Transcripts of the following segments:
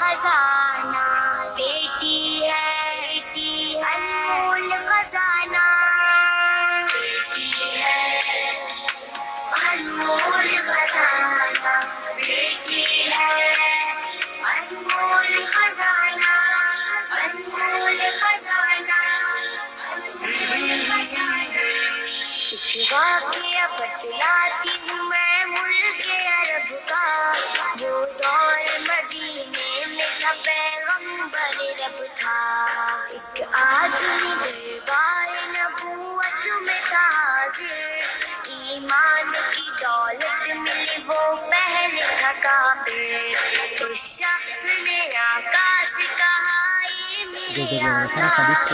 खजाना बेटी है, अनमोल खजाना बेटी है, अनमोल खजाना बेटी है, अनमोल खजाना, अनमोल खजाना, अनमोल खजाना। एक वाक़या बतलाती हूँ मैं मुल्क अरब का, वो दौर मदीने में था पैगंबर रब था। एक आदमी दरबार नबूवत में था हाज़िर, ईमान की दौलत मिली वो पहले था काफिर। उस शख्स ने आका से कहा ये मेरे आका, वक्त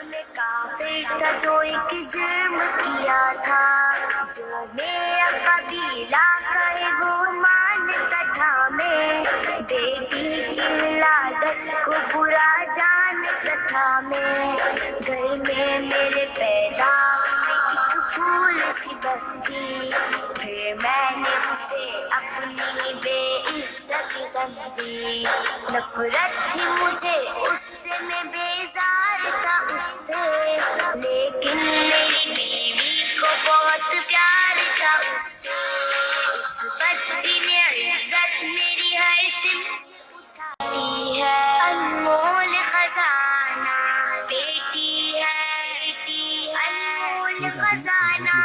में काफिर था तो एक जुर्म किया था, जो मेरा कबीला कहे वो मानता था। मैं बेटी की लादत को बुरा जानता था, मैं घर में मेरे पैदा हुई एक फूल सी बच्ची, फिर मैंने उसे अपनी बेइज्जत समझी। नफरत थी मुझे उससे, मैं बेजार था उससे, लेकिन मेरी बीवी को बहुत प्यार था उससे। उस बच्ची ने इज्जत मेरी हर सिमत उछाली है, अनमोल खजाना बेटी है, अनमोल खजाना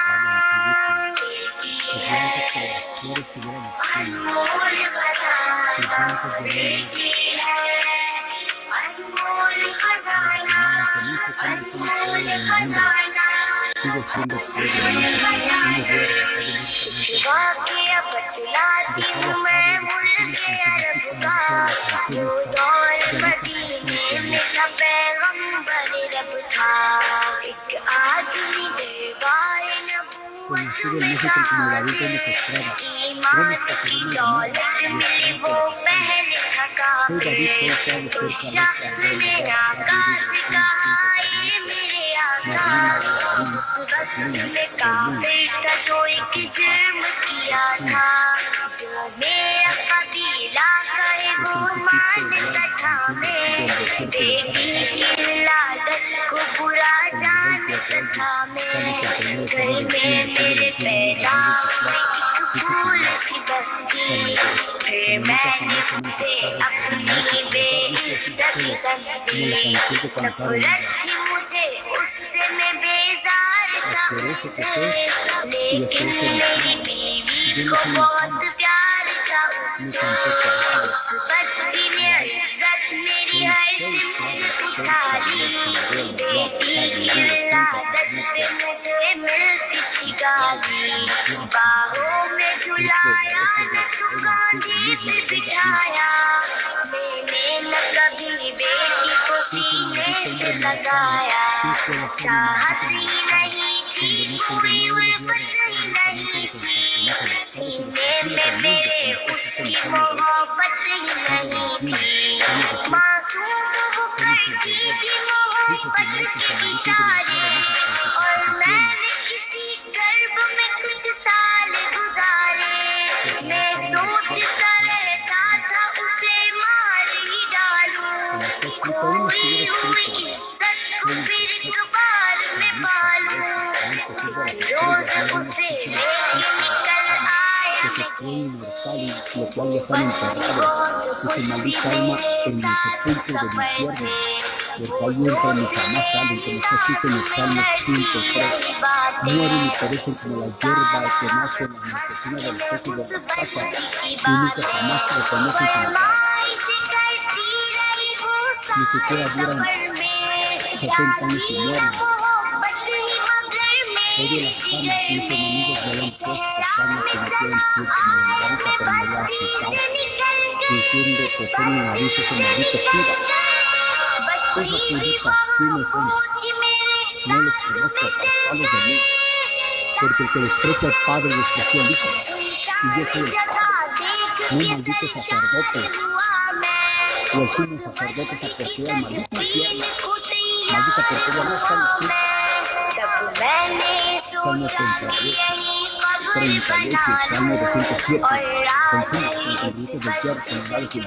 बेटी है, अनमोल खजाना बेटी है, अनमोल खजाना, अनमोल खजाना। वाक़या बतलाती हूँ मैं मुल्क अरब का, वो दौर मदीने में था पैगंबर रब था। एक आदमी दरबार नबूवत में था हाज़िर, ईमान की दौलत मिली वो पहले था काफिर। उस शख्स ने आका से कहा ये मेरे आका, वक्त में काफिर था तो एक जुर्म किया था, जो मेरा कबीला कहे वो मानता था। मैं बेटी की लादत को बुरा जानता था, मैं घर में मेरे पैदा हुई एक फूल सी बच्ची, फिर मैंने उसे अपनी बेइज्जत समझी। नफरत थी मुझे उससे, मैं बेजार था उससे, लेकिन मेरी बीवी को बहुत प्यार था उससे। उस बच्ची ने इज्जत मेरी हर सिमत उछाली, बेटी की विलादत पे मुझे मिलती थी गाली। बाहों में झुलाया न तो कांधे पे बिठाया, मैंने न कभी बेटी को सीने से लगाया। चाहत ही नहीं थी कोई उल्फत ही नहीं थी, सीने में मेरे उसकी मोहब्बत ही नहीं थी। मासूम वो करती थी मोहब्बत के इशारे, और मैंने किसी गर्भ में कुछ साल गुजारे। मैं सोचता रहता था उसे मार ही डालूं, खोई हुई इज्जत को फिर एक बार में पालूं। रोज उसे लेके निकल आया मैं कैसे, वो बच्ची बहुत खुश थी मेरे साथ सफर से। वो दौड़ के लेके समझ यही बातें, मैं उस बच्ची की बातें फरमाइश करती रही वो सारे सफर में। जाती न मोहब्बत ही मगर मेरे जिगर में, सहरा में चला आया मैं बस्ती से निकल के। बच्ची भी वहाँ पहुँच मेरे साथ में चल, porque el que desprecia al Padre despreció al Hijo. Y yo soy un maldito sacerdote, y el sumo sacerdote sacerdote al maldito infierno. Maldita porque ya no está escrito. Salmo 38, Salmo 207, con sumas, con gritos del tierra, con